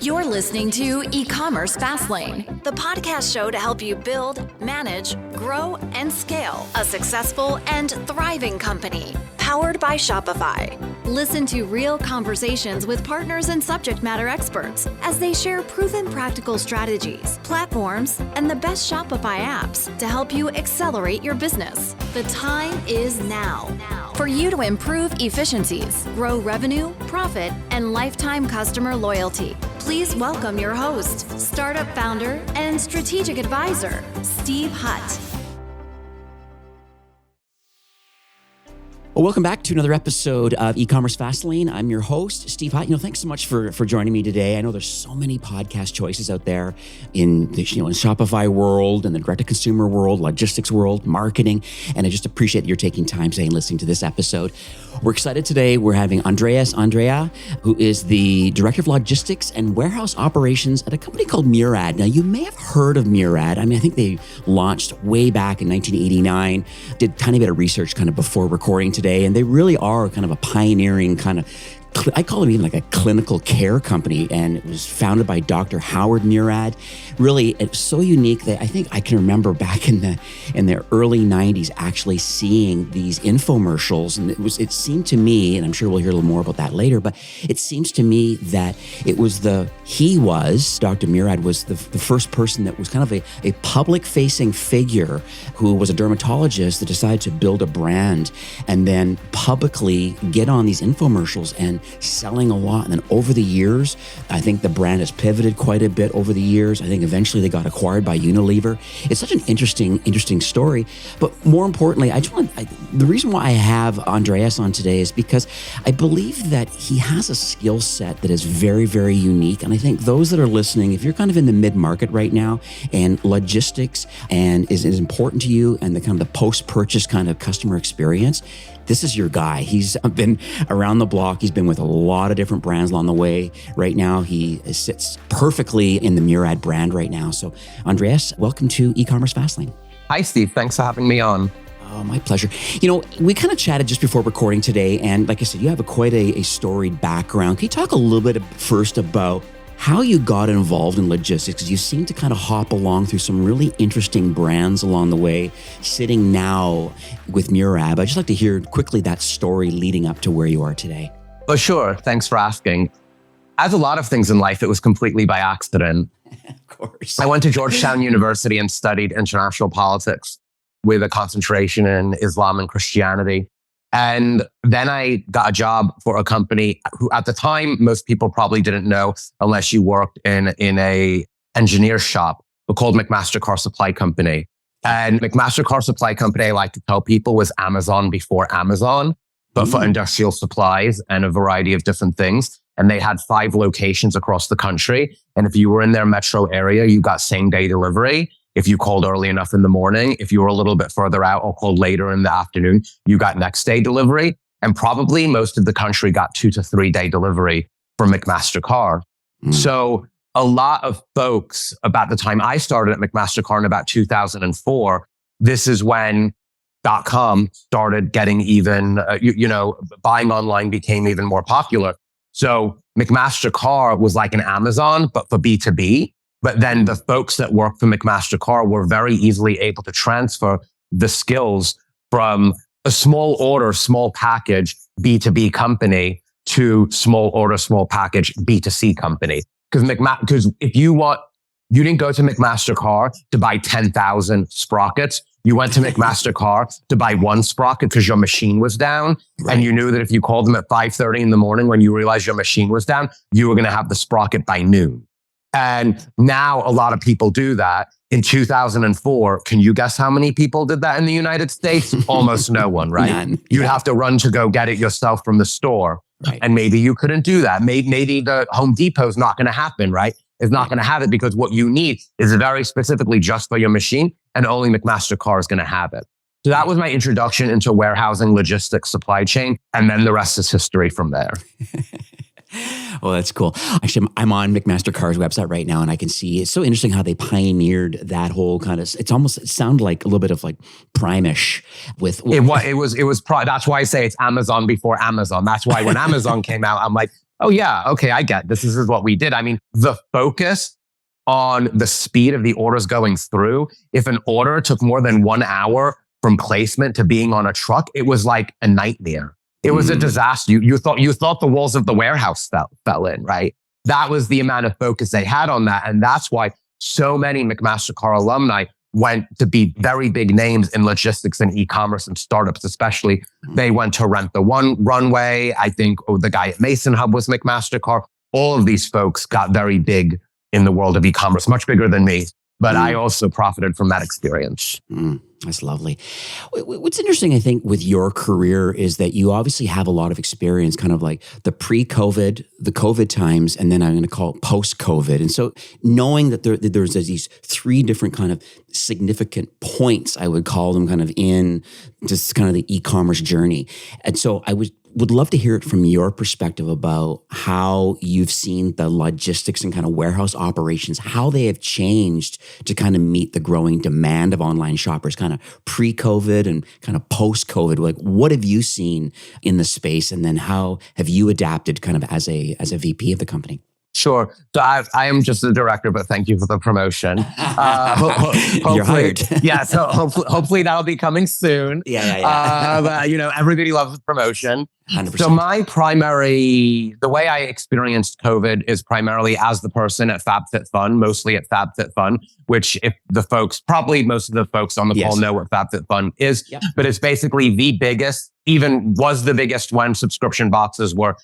You're listening to E-commerce Fastlane, the podcast show to help you build, manage, grow, and scale a successful and thriving company, powered by Shopify. Listen to real conversations with partners and subject matter experts as they share proven practical strategies, platforms, and the best Shopify apps to help you accelerate your business. The time is now for you to improve efficiencies, grow revenue, profit, and lifetime customer loyalty. Please welcome your host, startup founder and strategic advisor, Steve Hutt. Well, welcome back to another episode of E-commerce Fastlane. I'm your host, Steve Hutt. Thanks so much for joining me today. I know there's so many podcast choices out there in the in Shopify world and the direct-to-consumer world, logistics world, marketing, and I just appreciate you're taking time today and listening to this episode. We're excited today. We're having Andreas, who is the Director of Logistics and Warehouse Operations at a company called Murad. Now, you may have heard of Murad. I think they launched way back in 1989, did a tiny bit of research kind of before recording today, and they really are kind of a pioneering kind of, I call it even like a clinical care company, and it was founded by Dr. Howard Murad. Really, it's so unique that I think I can remember back in the early 90s actually seeing these infomercials, and it seemed to me, and I'm sure we'll hear a little more about that later, but it seems to me that Dr. Murad was the first person that was kind of a public-facing figure who was a dermatologist that decided to build a brand and then publicly get on these infomercials and selling a lot. And then over the years, I think the brand has pivoted quite a bit over the years. I think eventually they got acquired by Unilever. It's such an interesting story. But more importantly, the reason why I have Andreas on today is because I believe that he has a skill set that is very, very unique. And I think those that are listening, if you're kind of in the mid-market right now and logistics and is important to you and the kind of the post-purchase kind of customer experience, this is your guy. He's been around the block. He's been with a lot of different brands along the way. Right now, he sits perfectly in the Murad brand right now. So, Andreas, welcome to E-commerce Fastlane. Hi, Steve. Thanks for having me on. Oh, my pleasure. We kind of chatted just before recording today, and like I said, you have quite a storied background. Can you talk a little bit first about how you got involved in logistics? Because you seem to kind of hop along through some really interesting brands along the way, sitting now with Murad. I'd just like to hear quickly that story leading up to where you are today. Well, sure. Thanks for asking. As a lot of things in life, it was completely by accident. Of course. I went to Georgetown University and studied international politics with a concentration in Islam and Christianity. And then I got a job for a company who at the time, most people probably didn't know unless you worked in a engineer shop, but called McMaster Car Supply Company. And McMaster Car Supply Company, I like to tell people, was Amazon before Amazon, but for industrial supplies and a variety of different things. And they had 5 locations across the country. And if you were in their metro area, you got same day delivery. If you called early enough in the morning, if you were a little bit further out or called later in the afternoon, you got next day delivery. And probably most of the country got 2 to 3 day delivery for McMaster Car. So a lot of folks, about the time I started at McMaster Car in about 2004, this is when .com started getting even, buying online became even more popular. So McMaster Car was like an Amazon, but for B2B. But then the folks that worked for McMaster Car were very easily able to transfer the skills from a small order, small package B2B company to small order, small package B2C company. Because if you didn't go to McMaster Car to buy 10,000 sprockets. You went to McMaster Car to buy 1 sprocket because your machine was down. Right. And you knew that if you called them at 5:30 in the morning when you realized your machine was down, you were going to have the sprocket by noon. And now a lot of people do that. In 2004, can you guess how many people did that in the United States? Almost no one, right? None. You'd have to run to go get it yourself from the store. Right. And maybe you couldn't do that. Maybe the Home Depot's not going to happen, right? It's not going to have it because what you need is very specifically just for your machine, and only McMaster Car is going to have it. So that was my introduction into warehousing, logistics, supply chain, and then the rest is history from there. Oh, that's cool. Actually, I'm on McMaster Car's website right now, and I can see it's so interesting how they pioneered that whole kind of. It sounded like a little bit of like Prime-ish with. It was. That's why I say it's Amazon before Amazon. That's why when Amazon came out, I'm like, oh yeah, okay, I get this. This is what we did. I mean, the focus on the speed of the orders going through. If an order took more than 1 hour from placement to being on a truck, it was like a nightmare. It was a disaster. You thought the walls of the warehouse fell in, right? That was the amount of focus they had on that. And that's why so many McMaster-Carr alumni went to be very big names in logistics and e-commerce and startups, especially. They went to Rent the One Runway. I think the guy at Mason Hub was McMaster-Carr. All of these folks got very big in the world of e-commerce, much bigger than me. But I also profited from that experience. That's lovely. What's interesting, I think, with your career is that you obviously have a lot of experience, kind of like the pre-COVID, the COVID times, and then I'm going to call it post-COVID. And so knowing that there's these three different kind of significant points, I would call them, kind of in just kind of the e-commerce journey. And so I would love to hear it from your perspective about how you've seen the logistics and kind of warehouse operations, how they have changed to kind of meet the growing demand of online shoppers, kind of pre-COVID and kind of post-COVID. Like, what have you seen in the space? And then how have you adapted kind of as a VP of the company? Sure. So I am just the director, but thank you for the promotion. You're hired. Yeah. So hopefully that'll be coming soon. Yeah. But, everybody loves promotion. 100%. So the way I experienced COVID is primarily as the person at FabFitFun, mostly at FabFitFun, which probably most of the folks on the call know what FabFitFun is, but it's basically the biggest, even was the biggest when subscription boxes were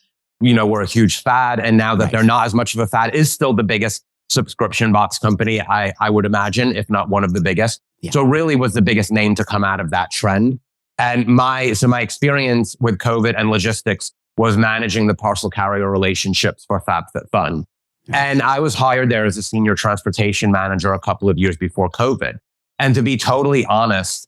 a huge fad. And now that they're not as much of a fad, is still the biggest subscription box company, I would imagine, if not one of the biggest. Yeah. So really was the biggest name to come out of that trend. And my experience with COVID and logistics was managing the parcel carrier relationships for FabFitFun. Yeah. And I was hired there as a senior transportation manager a couple of years before COVID. And to be totally honest,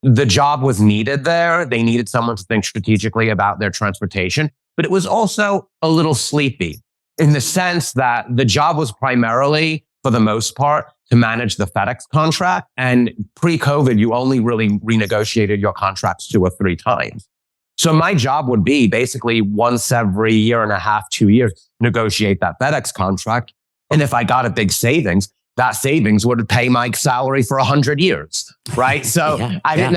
the job was needed there. They needed someone to think strategically about their transportation. But it was also a little sleepy in the sense that the job was primarily, for the most part, to manage the FedEx contract. And pre-COVID, you only really renegotiated your contracts 2 or 3 times. So my job would be basically once every year and a half, 2 years, negotiate that FedEx contract. And if I got a big savings, that savings would pay my salary for 100 years, right? So you didn't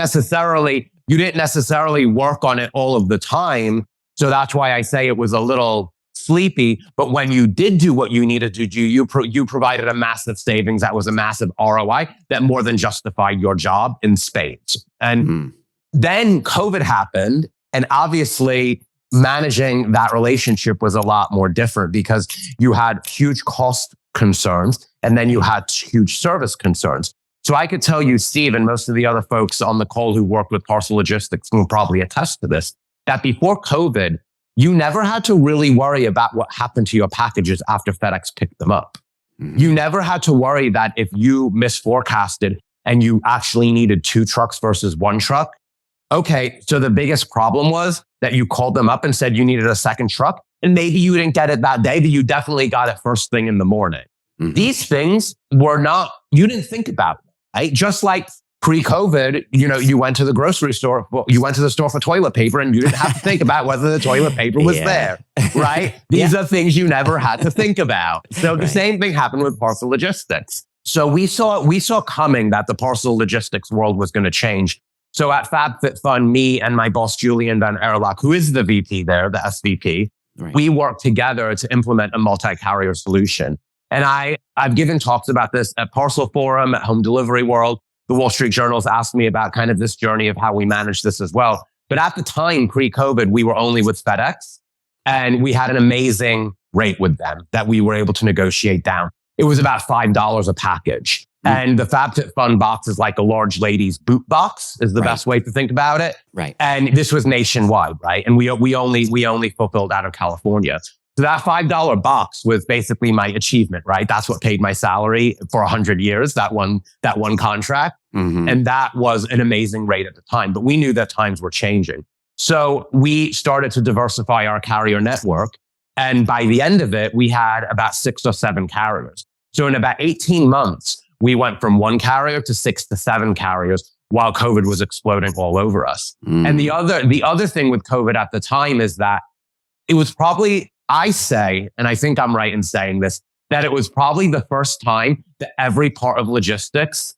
necessarily work on it all of the time. So that's why I say it was a little sleepy. But when you did do what you needed to do, you provided a massive savings. That was a massive ROI that more than justified your job in spades. And then COVID happened. And obviously managing that relationship was a lot more different because you had huge cost concerns and then you had huge service concerns. So I could tell you, Steve, and most of the other folks on the call who worked with parcel logistics will probably attest to this, that before COVID, you never had to really worry about what happened to your packages after FedEx picked them up. You never had to worry that if you misforecasted and you actually needed 2 trucks versus 1 truck. Okay, so the biggest problem was that you called them up and said you needed a second truck, and maybe you didn't get it that day, but you definitely got it first thing in the morning. These things you didn't think about, right? Just like pre-COVID, you went to the grocery store, you went to the store for toilet paper and you didn't have to think about whether the toilet paper was there, right? These are things you never had to think about. So the same thing happened with parcel logistics. So we saw coming that the parcel logistics world was going to change. So at FabFitFun, me and my boss, Julian Van Erlach, who is the VP there, the SVP, we worked together to implement a multi-carrier solution. And I've given talks about this at Parcel Forum, at Home Delivery World. The Wall Street Journal's asked me about kind of this journey of how we manage this as well. But at the time, pre-COVID, we were only with FedEx and we had an amazing rate with them that we were able to negotiate down. It was about $5 a package. And the FabFitFun box is like a large lady's boot box is the best way to think about it. Right. And this was nationwide, right? And we only fulfilled out of California. So that $5 box was basically my achievement, right? That's what paid my salary for 100 years, that one contract. And that was an amazing rate at the time. But we knew that times were changing. So we started to diversify our carrier network. And by the end of it, we had about 6 or 7 carriers. So in about 18 months, we went from 1 carrier to 6 to 7 carriers while COVID was exploding all over us. And the other thing with COVID at the time is that it was probably, I say, and I think I'm right in saying this, that it was probably the first time that every part of logistics,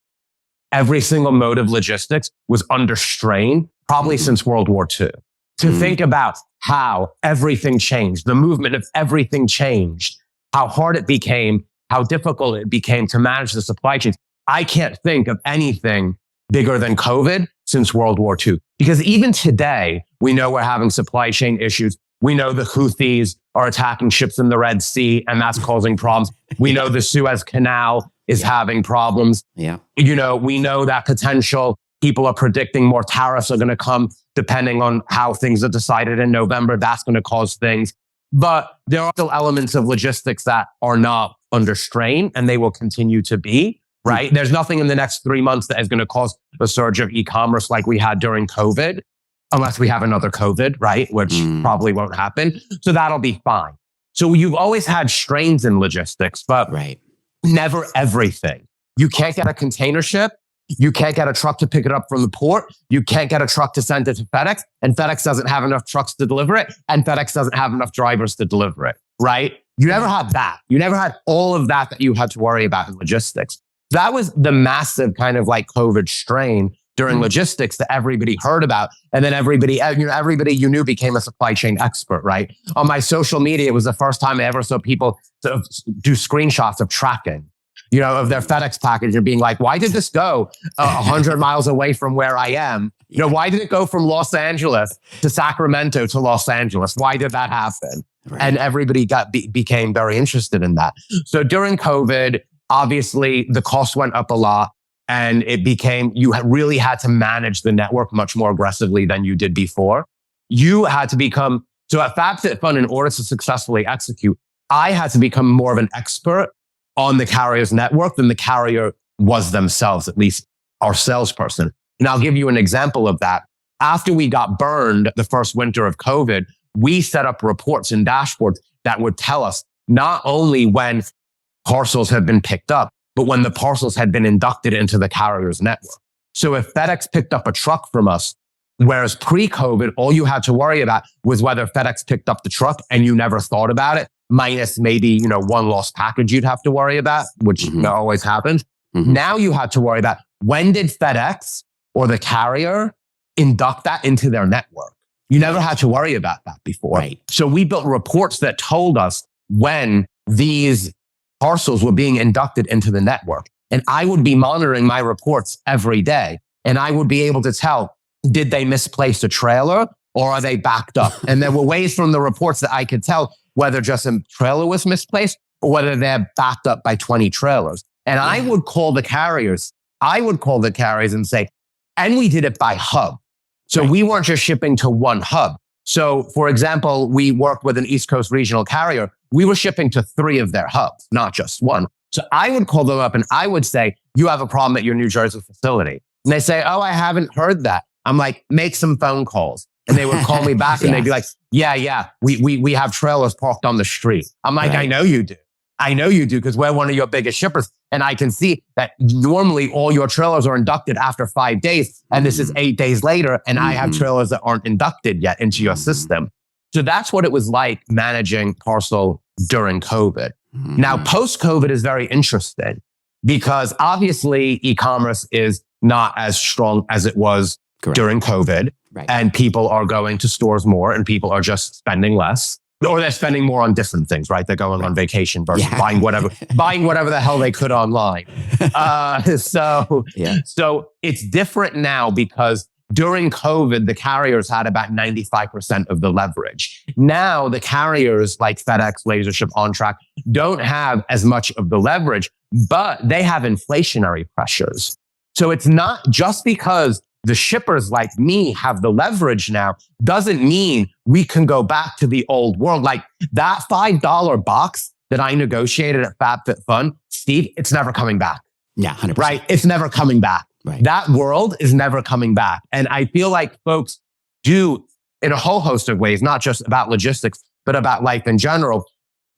every single mode of logistics was under strain, probably since World War II. To think about how everything changed, the movement of everything changed, how hard it became, how difficult it became to manage the supply chains. I can't think of anything bigger than COVID since World War II. Because even today, we know we're having supply chain issues. We know the Houthis are attacking ships in the Red Sea, and that's causing problems. We know the Suez Canal is having problems. Yeah. You know, we know that potential people are predicting more tariffs are going to come depending on how things are decided in November. That's going to cause things. But there are still elements of logistics that are not under strain, and they will continue to be, right? There's nothing in the next 3 months that is going to cause a surge of e-commerce like we had during COVID, unless we have another COVID, right? Which probably won't happen. So that'll be fine. So you've always had strains in logistics, but never everything. You can't get a container ship. You can't get a truck to pick it up from the port. You can't get a truck to send it to FedEx, and FedEx doesn't have enough trucks to deliver it, and FedEx doesn't have enough drivers to deliver it, right? You never had that. You never had all of that you had to worry about in logistics. That was the massive kind of like COVID strain during logistics that everybody heard about. And then everybody you knew became a supply chain expert, right? On my social media, it was the first time I ever saw people do screenshots of tracking, of their FedEx package and being like, why did this go 100 miles away from where I am? Why did it go from Los Angeles to Sacramento to Los Angeles? Why did that happen? Right. And everybody became very interested in that. So during COVID, obviously the cost went up a lot, and it became, you really had to manage the network much more aggressively than you did before. You had to become, so at FabFitFun, in order to successfully execute, I had to become more of an expert on the carrier's network than the carrier was themselves, at least our salesperson. And I'll give you an example of that. After we got burned the first winter of COVID, we set up reports and dashboards that would tell us not only when parcels had been picked up, but when the parcels had been inducted into the carrier's network. So if FedEx picked up a truck from us, whereas pre-COVID, all you had to worry about was whether FedEx picked up the truck and you never thought about it, minus maybe, one lost package you'd have to worry about, which always happens. Now you had to worry about when did FedEx or the carrier induct that into their network? You never had to worry about that before. Right. So we built reports that told us when these parcels were being inducted into the network. And I would be monitoring my reports every day. And I would be able to tell, did they misplace a trailer or are they backed up? And there were ways from the reports that I could tell whether just a trailer was misplaced or whether they're backed up by 20 trailers. And I would call the carriers. And say, and we did it by hub. So we weren't just shipping to one hub. So for example, we worked with an East Coast regional carrier. We were shipping to 3 of their hubs, not just one. So I would call them up and I would say, you have a problem at your New Jersey facility. And they say, oh, I haven't heard that. I'm like, make some phone calls. And they would call me back and they'd be like, yeah, we have trailers parked on the street. I'm like, I know you do. Because we're one of your biggest shippers. And I can see that normally all your trailers are inducted after 5 days. And this is 8 days later. And I have trailers that aren't inducted yet into your system. So that's what it was like managing parcel during COVID. Now, post-COVID is very interesting because obviously e-commerce is not as strong as it was during COVID. Right. And people are going to stores more and people are just spending less. Or they're spending more on different things, right? They're going on vacation versus buying whatever the hell they could online. So it's different now because during COVID, the carriers had about 95% of the leverage. Now the carriers like FedEx, LaserShip, OnTrack don't have as much of the leverage, but they have inflationary pressures. So it's not just because the shippers like me have the leverage now doesn't mean we can go back to the old world. Like that $5 box that I negotiated at FabFitFun, Steve, it's never coming back. Yeah, 100%. Right? It's never coming back. Right. That world is never coming back. And I feel like folks do, in a whole host of ways, not just about logistics, but about life in general,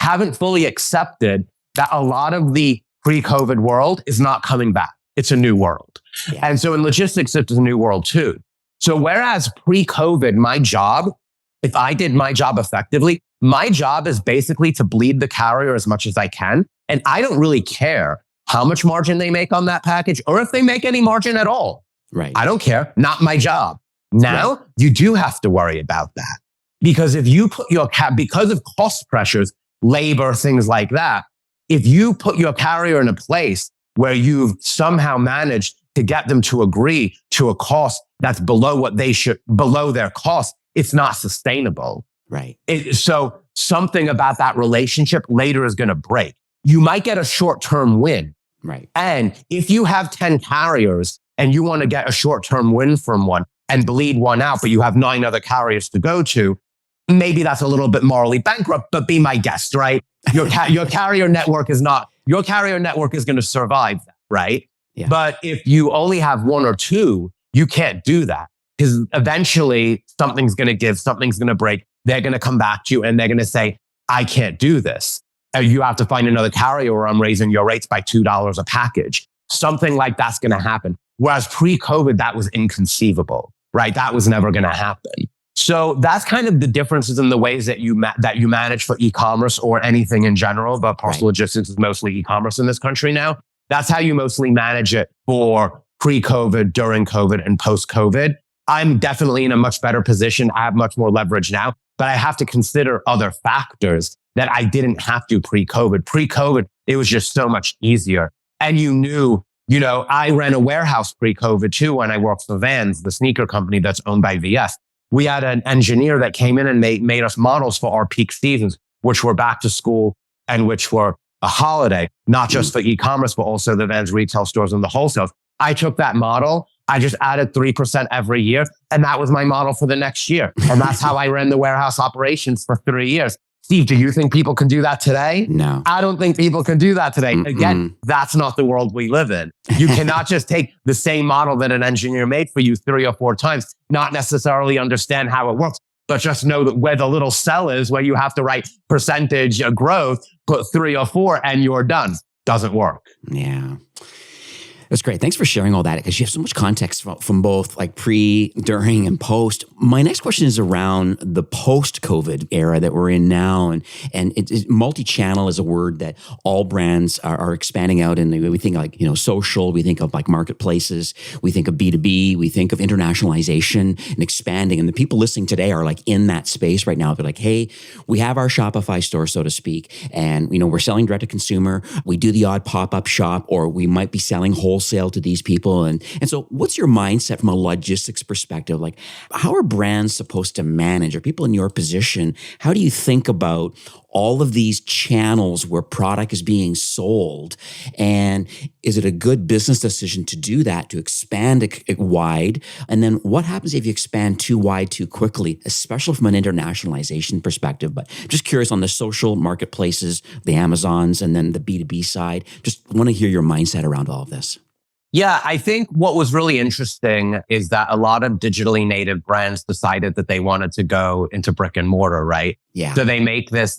haven't fully accepted that a lot of the pre-COVID world is not coming back. It's a new world. Yeah. And so in logistics, it's a new world too. So whereas pre-COVID, my job if I did my job effectively, my job is basically to bleed the carrier as much as I can. And I don't really care how much margin they make on that package or if they make any margin at all. Right. I don't care. Not my job. Now you do have to worry about that because if you put your because of cost pressures, labor, things like that, if you put your carrier in a place where you've somehow managed to get them to agree to a cost that's below their cost, it's not sustainable. Right. So something about that relationship later is going to break. You might get a short-term win. Right. And if you have 10 carriers and you want to get a short-term win from one and bleed one out, but you have 9 other carriers to go to, maybe that's a little bit morally bankrupt, but be my guest, right? Your carrier network is going to survive that, right? Yeah. But if you only have 1 or 2, you can't do that because eventually something's going to give, something's going to break. They're going to come back to you and they're going to say, I can't do this. You have to find another carrier or I'm raising your rates by $2 a package. Something like that's going to happen. Whereas pre-COVID, that was inconceivable, right? That was never going to happen. So that's kind of the differences in the ways that you manage for e-commerce or anything in general, but parcel logistics is mostly e-commerce in this country now. That's how you mostly manage it for pre-COVID, during COVID, and post-COVID. I'm definitely in a much better position. I have much more leverage now, but I have to consider other factors that I didn't have to pre-COVID. Pre-COVID, it was just so much easier. And I ran a warehouse pre-COVID too when I worked for Vans, the sneaker company that's owned by VS. We had an engineer that came in and made us models for our peak seasons, which were back to school and which were a holiday, not just for e-commerce, but also the Vans retail stores and the wholesales. I took that model. I just added 3% every year. And that was my model for the next year. And that's how I ran the warehouse operations for 3 years. Steve, do you think people can do that today? No. I don't think people can do that today. Again, that's not the world we live in. You cannot just take the same model that an engineer made for you 3 or 4 times, not necessarily understand how it works, but just know that where the little cell is, where you have to write percentage of growth, put 3 or 4 and you're done. Doesn't work. Yeah. That's great. Thanks for sharing all that because you have so much context from both like pre, during, and post. My next question is around the post-COVID era that we're in now. And multi-channel is a word that all brands are expanding out in. We think like, social, we think of like marketplaces, we think of B2B, we think of internationalization and expanding. And the people listening today are like in that space right now. They're like, hey, we have our Shopify store, so to speak. And, we're selling direct to consumer. We do the odd pop-up shop, or we might be selling wholesale to these people. And so what's your mindset from a logistics perspective? Like, how are brands supposed to manage? Are people in your position? How do you think about all of these channels where product is being sold? And is it a good business decision to do that, to expand it wide? And then what happens if you expand too wide too quickly, especially from an internationalization perspective? But just curious on the social marketplaces, the Amazons, and then the B2B side. Just want to hear your mindset around all of this. Yeah, I think what was really interesting is that a lot of digitally native brands decided that they wanted to go into brick and mortar, right? Yeah. So they make this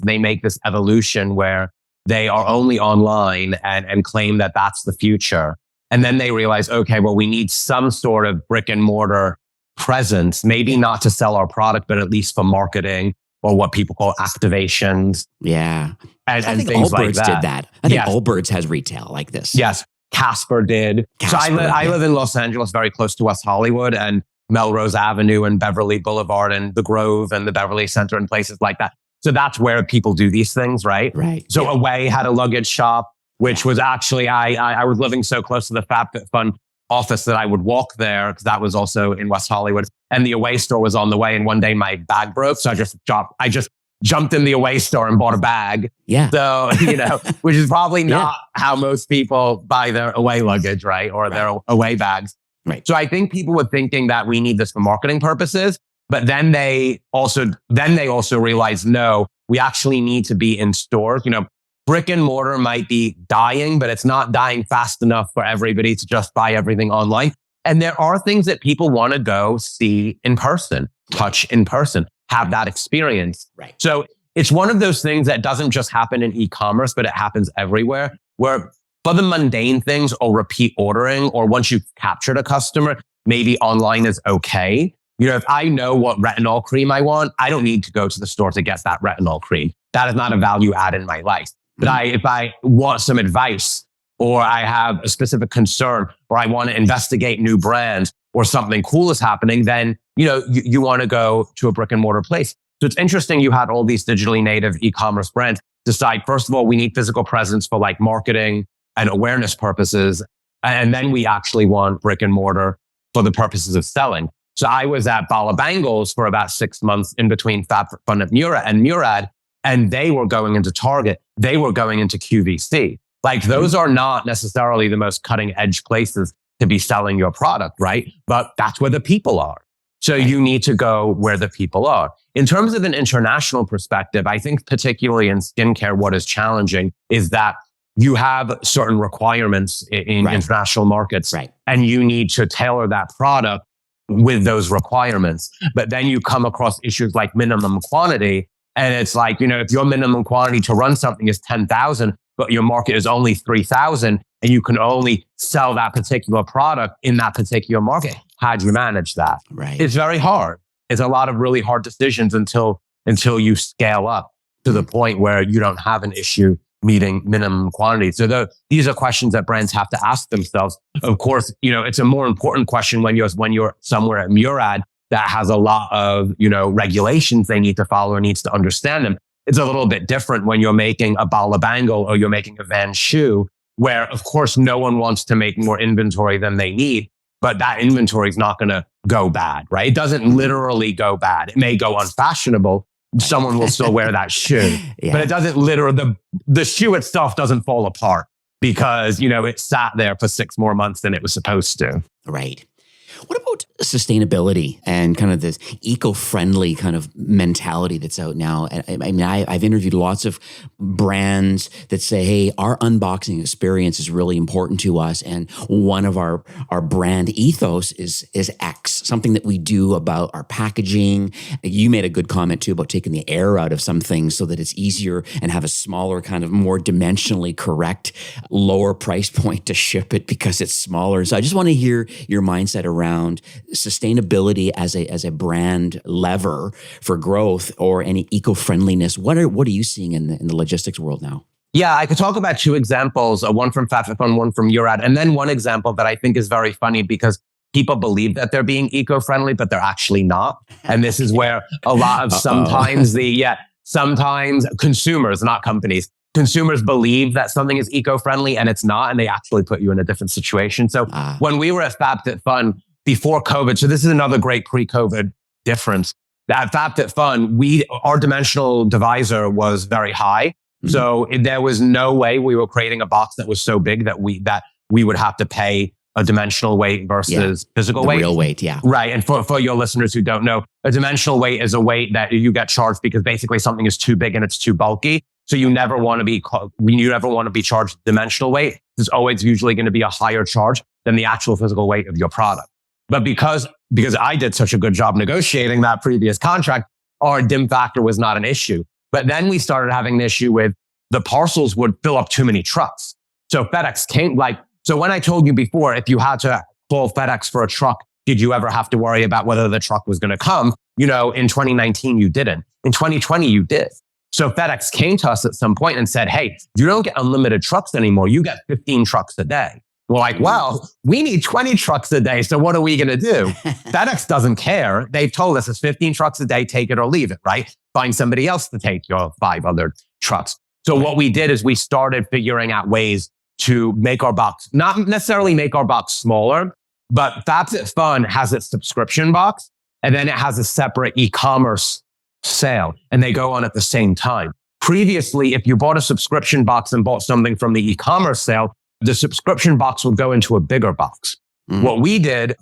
evolution where they are only online and claim that that's the future. And then they realize, okay, well, we need some sort of brick and mortar presence, maybe not to sell our product, but at least for marketing or what people call activations. Yeah. And I think things like Allbirds that. did that. I think Allbirds has retail like this. Yes. Casper did. So I live in Los Angeles, very close to West Hollywood and Melrose Avenue and Beverly Boulevard and the Grove and the Beverly Center and places like that. So that's where people do these things, right? Right. So Away had a luggage shop, which was actually, I was living so close to the FabFitFun office that I would walk there because that was also in West Hollywood. And the Away store was on the way. And one day my bag broke. So I just jumped in the Away store and bought a bag. Yeah. So, which is probably not how most people buy their Away luggage, right? Or their Away bags. Right. So I think people were thinking that we need this for marketing purposes, but then they also realized, no, we actually need to be in stores. Brick and mortar might be dying, but it's not dying fast enough for everybody to just buy everything online. And there are things that people want to go see in person, touch in person, have that experience. Right. So it's one of those things that doesn't just happen in e-commerce, but it happens everywhere, where for the mundane things or repeat ordering, or once you've captured a customer, maybe online is okay. If I know what retinol cream I want, I don't need to go to the store to get that retinol cream. That is not a value add in my life. But if I want some advice, or I have a specific concern, or I want to investigate new brands, or something cool is happening, then, you want to go to a brick and mortar place. So it's interesting you had all these digitally native e-commerce brands decide, first of all, we need physical presence for like marketing and awareness purposes. And then we actually want brick and mortar for the purposes of selling. So I was at Bala Bangles for about 6 months in between FabFitFun and Murad, and they were going into Target. They were going into QVC. Like those are not necessarily the most cutting edge places to be selling your product, right? But that's where the people are. So you need to go where the people are. In terms of an international perspective, I think particularly in skincare, what is challenging is that you have certain requirements in international markets, and you need to tailor that product with those requirements. But then you come across issues like minimum quantity. And it's like, if your minimum quantity to run something is 10,000, but your market is only 3,000, and you can only sell that particular product in that particular market, how do you manage that? Right. It's very hard. It's a lot of really hard decisions until you scale up to the point where you don't have an issue meeting minimum quantity. So these are questions that brands have to ask themselves. Of course, it's a more important question when you're somewhere at Murad that has a lot of, regulations they need to follow or needs to understand them. It's a little bit different when you're making a Bala Bangle or you're making a Van Shoe, where of course no one wants to make more inventory than they need, but that inventory is not going to go bad, right? It doesn't literally go bad. It may go unfashionable. Someone will still wear that shoe, but it doesn't literally, the shoe itself doesn't fall apart because, it sat there for 6 more months than it was supposed to. Right. What about sustainability and kind of this eco-friendly kind of mentality that's out now? I've interviewed lots of brands that say, hey, our unboxing experience is really important to us. And one of our brand ethos is X, something that we do about our packaging. You made a good comment too about taking the air out of some things so that it's easier and have a smaller, kind of more dimensionally correct, lower price point to ship it because it's smaller. So I just want to hear your mindset around sustainability as a brand lever for growth or any eco-friendliness. What are you seeing in the logistics world now? Yeah, I could talk about 2 examples, one from FabFitFun, one from Murad, and then one example that I think is very funny because people believe that they're being eco-friendly, but they're actually not. And this is where a lot of sometimes consumers, not companies, consumers believe that something is eco-friendly and it's not, and they actually put you in a different situation. So when we were at FabFitFun before COVID, so this is another great pre-COVID difference. At FabFitFun, our dimensional divisor was very high. Mm-hmm. So there was no way we were creating a box that was so big that we would have to pay a dimensional weight versus physical weight. Real weight, yeah. Right. And for your listeners who don't know, a dimensional weight is a weight that you get charged because basically something is too big and it's too bulky. So you never want to be charged dimensional weight. There's always usually going to be a higher charge than the actual physical weight of your product. But because I did such a good job negotiating that previous contract, our dim factor was not an issue. But then we started having an issue with the parcels would fill up too many trucks. So FedEx came so when I told you before, if you had to call FedEx for a truck, did you ever have to worry about whether the truck was going to come? In 2019, you didn't. In 2020, you did. So FedEx came to us at some point and said, hey, you don't get unlimited trucks anymore. You get 15 trucks a day. We're like, well, we need 20 trucks a day. So what are we going to do? FedEx doesn't care. They've told us it's 15 trucks a day, take it or leave it, right? Find somebody else to take your 5 other trucks. So what we did is we started figuring out ways to make our box, not necessarily make our box smaller, but FabFitFun has its subscription box and then it has a separate e-commerce sale and they go on at the same time. Previously, if you bought a subscription box and bought something from the e-commerce sale, the subscription box would go into a bigger box. Mm. What we did at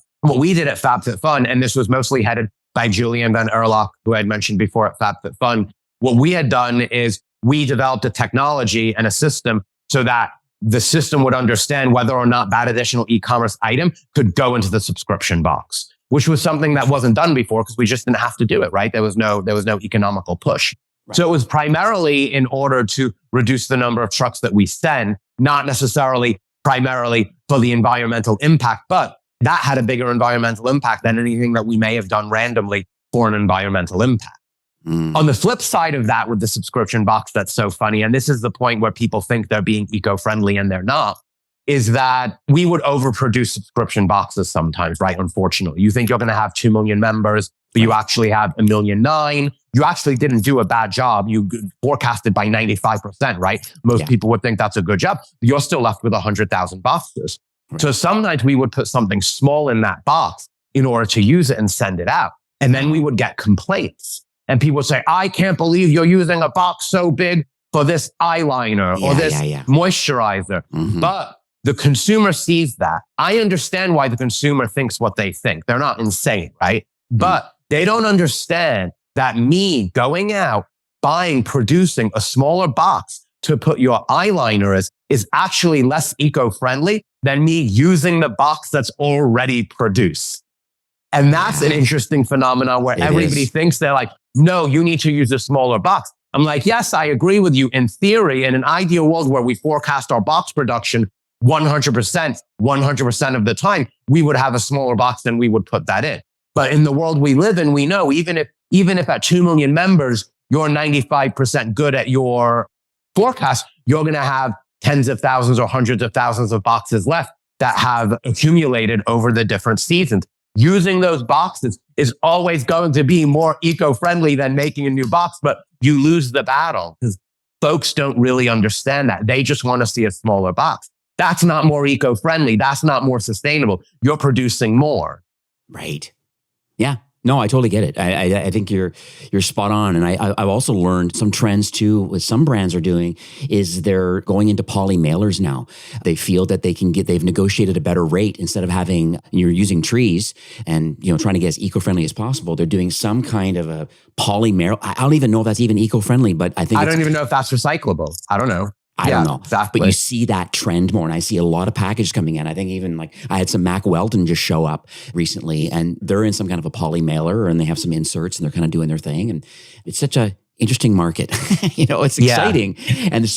FabFitFun, and this was mostly headed by Julian Van Erlock, who I had mentioned before at FabFitFun, what we had done is we developed a technology and a system so that the system would understand whether or not that additional e-commerce item could go into the subscription box, which was something that wasn't done before because we just didn't have to do it, right? There was no economical push. Right. So it was primarily in order to reduce the number of trucks that we send, not necessarily primarily for the environmental impact, but that had a bigger environmental impact than anything that we may have done randomly for an environmental impact. On the flip side of that, with the subscription box, that's so funny, and this is the point where people think they're being eco-friendly and they're not, is that we would overproduce subscription boxes sometimes, right? Unfortunately, you think you're going to have 2 million members, but you actually have 1.9 million. You actually didn't do a bad job. You forecasted by 95%, right? Most people would think that's a good job. You're still left with 100,000 boxes. Right. So sometimes we would put something small in that box in order to use it and send it out. And then we would get complaints. And people would say, I can't believe you're using a box so big for this eyeliner or this moisturizer. But the consumer sees that. I understand why the consumer thinks what they think. They're not insane, right? But they don't understand that me going out, buying, producing a smaller box to put your eyeliner is actually less eco-friendly than me using the box that's already produced. And that's an interesting phenomenon where everybody thinks they're like, no, you need to use a smaller box. I'm like, yes, I agree with you in theory. In an ideal world where we forecast our box production 100% of the time, we would have a smaller box than we would put that in. But in the world we live in, we know even if at 2 million members, you're 95% good at your forecast, you're going to have tens of thousands or hundreds of thousands of boxes left that have accumulated over the different seasons. Using those boxes is always going to be more eco-friendly than making a new box, but you lose the battle because folks don't really understand that. They just want to see a smaller box. That's not more eco-friendly. That's not more sustainable. You're producing more. Right. Yeah. No, I totally get it. I think you're spot on. And I've also learned some trends too, what some brands are doing is they're going into poly mailers now. They feel that they've negotiated a better rate instead of you're using trees and, trying to get as eco-friendly as possible. They're doing some kind of a poly mailer. I don't even know if that's even eco-friendly, but I don't even know if that's recyclable. I don't know. I don't know. Exactly. But you see that trend more. And I see a lot of packages coming in. I think even I had some Mac Weldon just show up recently and they're in some kind of a poly mailer and they have some inserts and they're kind of doing their thing. And it's such a interesting market. It's exciting. And there's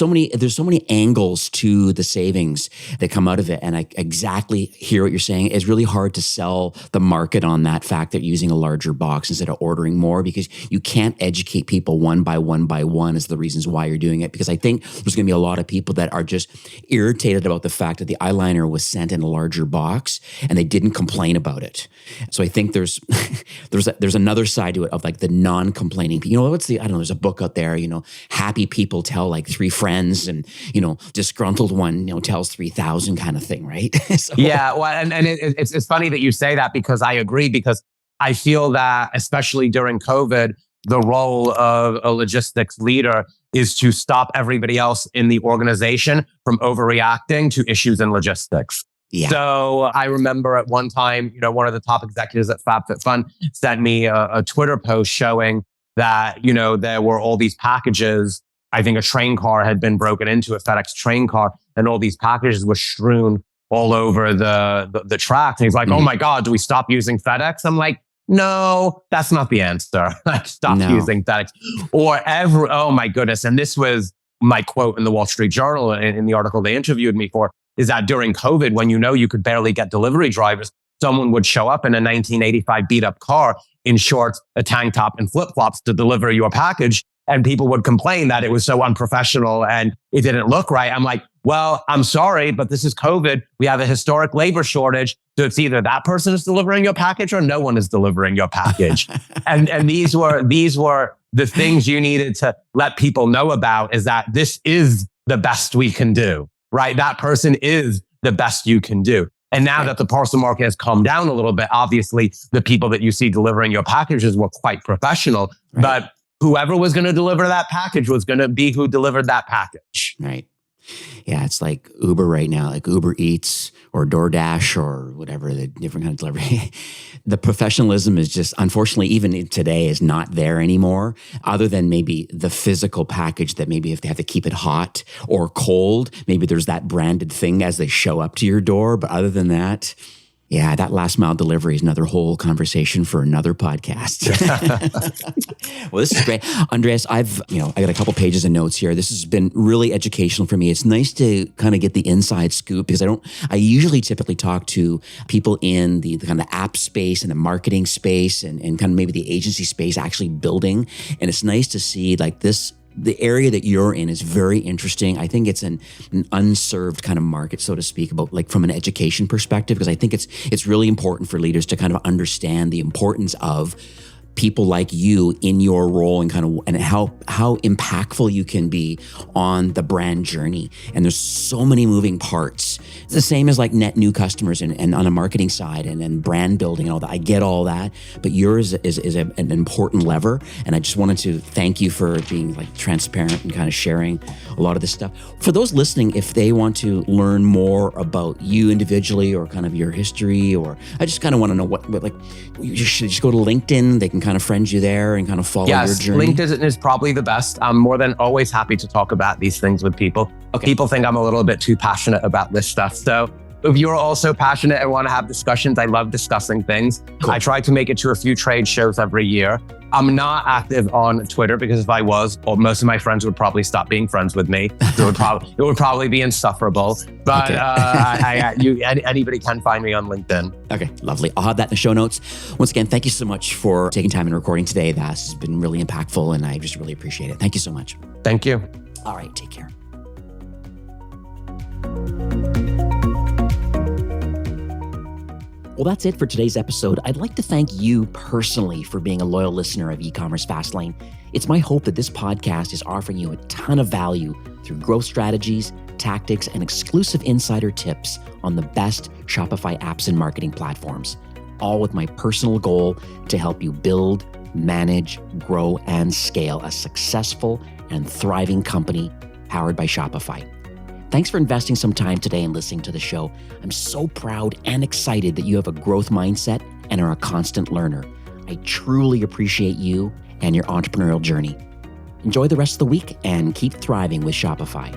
so many angles to the savings that come out of it. And I exactly hear what you're saying. It's really hard to sell the market on that fact that using a larger box instead of ordering more because you can't educate people one by one is the reasons why you're doing it. Because I think there's going to be a lot of people that are just irritated about the fact that the eyeliner was sent in a larger box and they didn't complain about it. So I think there's another side to it of like the non-complaining people. There's a book out there, happy people tell like 3 friends and, disgruntled one, tells 3,000 kind of thing, right? Well, and it's funny that you say that because I agree because I feel that especially during COVID, the role of a logistics leader is to stop everybody else in the organization from overreacting to issues in logistics. Yeah. So I remember at one time, one of the top executives at FabFitFun sent me a Twitter post showing that, there were all these packages. I think a train car had been broken into, a FedEx train car, and all these packages were strewn all over the tracks. And he's like, oh my God, do we stop using FedEx? I'm like, no, that's not the answer. Stop using FedEx. Oh my goodness. And this was my quote in the Wall Street Journal in the article they interviewed me for, is that during COVID, when you could barely get delivery drivers, someone would show up in a 1985 beat up car in shorts, a tank top and flip flops to deliver your package. And people would complain that it was so unprofessional and it didn't look right. I'm like, well, I'm sorry, but this is COVID. We have a historic labor shortage. So it's either that person is delivering your package or no one is delivering your package. and these were the things you needed to let people know about, is that this is the best we can do, right? That person is the best you can do. And now that the parcel market has calmed down a little bit, obviously the people that you see delivering your packages were quite professional, but whoever was going to deliver that package was going to be who delivered that package. Right. Yeah, it's like Uber right now, like Uber Eats or DoorDash or whatever, the different kind of delivery. The professionalism is just, unfortunately, even today is not there anymore, other than maybe the physical package that maybe if they have to keep it hot or cold, maybe there's that branded thing as they show up to your door. But other than that, Yeah, that last mile delivery is another whole conversation for another podcast. Well, this is great. Andreas, I got a couple pages of notes here. This has been really educational for me. It's nice to kind of get the inside scoop because I usually typically talk to people in the kind of app space and the marketing space and kind of maybe the agency space actually building. And it's nice to see like this. The area that you're in is very interesting. I think it's an unserved kind of market, so to speak, about like from an education perspective, because I think it's really important for leaders to kind of understand the importance of people like you in your role and how impactful you can be on the brand journey. And there's so many moving parts. It's the same as like net new customers and on a marketing side and brand building and all that. I get all that, but yours is an important lever. And I just wanted to thank you for being like transparent and kind of sharing a lot of this stuff. For those listening, if they want to learn more about you individually or kind of your history, or I just kind of want to know what like, you should just go to LinkedIn. They can kind of friend you there and kind of follow your journey. LinkedIn is probably the best. I'm more than always happy to talk about these things with people. Okay. People think I'm a little bit too passionate about this stuff. So if you're also passionate and want to have discussions, I love discussing things. Cool. I try to make it to a few trade shows every year. I'm not active on Twitter because if I was, most of my friends would probably stop being friends with me. It would probably be insufferable. But okay. Anybody can find me on LinkedIn. Okay, lovely. I'll have that in the show notes. Once again, thank you so much for taking time and recording today. That has been really impactful and I just really appreciate it. Thank you so much. Thank you. All right, take care. Well, that's it for today's episode. I'd like to thank you personally for being a loyal listener of E-commerce Fastlane. It's my hope that this podcast is offering you a ton of value through growth strategies, tactics, and exclusive insider tips on the best Shopify apps and marketing platforms, all with my personal goal to help you build, manage, grow, and scale a successful and thriving company powered by Shopify. Thanks for investing some time today and listening to the show. I'm so proud and excited that you have a growth mindset and are a constant learner. I truly appreciate you and your entrepreneurial journey. Enjoy the rest of the week and keep thriving with Shopify.